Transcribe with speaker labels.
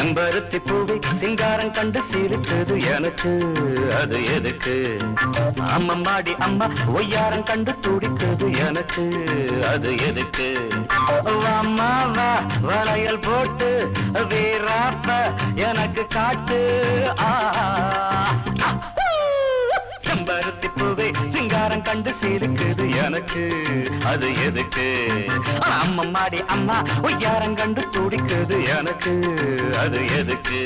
Speaker 1: செம்பருத்தி பூவை சிங்காரம் கண்டு சிரித்தது எனக்கு அது எதுக்கு அம்மம்மாடி அம்மா ஒய்யாரம் கண்டு துடித்தது எனக்கு அது எதுக்கு அம்மா வா வளையல் போட்டு வீராப்ப எனக்கு காட்டு செம்பருத்தி பூவை சிங்காரம் கண்டு சிரிக்குது எனக்கு அது எதுக்கு அம்மம்மாடி அம்மா ஒய்யாரம் கண்டு துடிக்குது எனக்கு அது எதுக்கு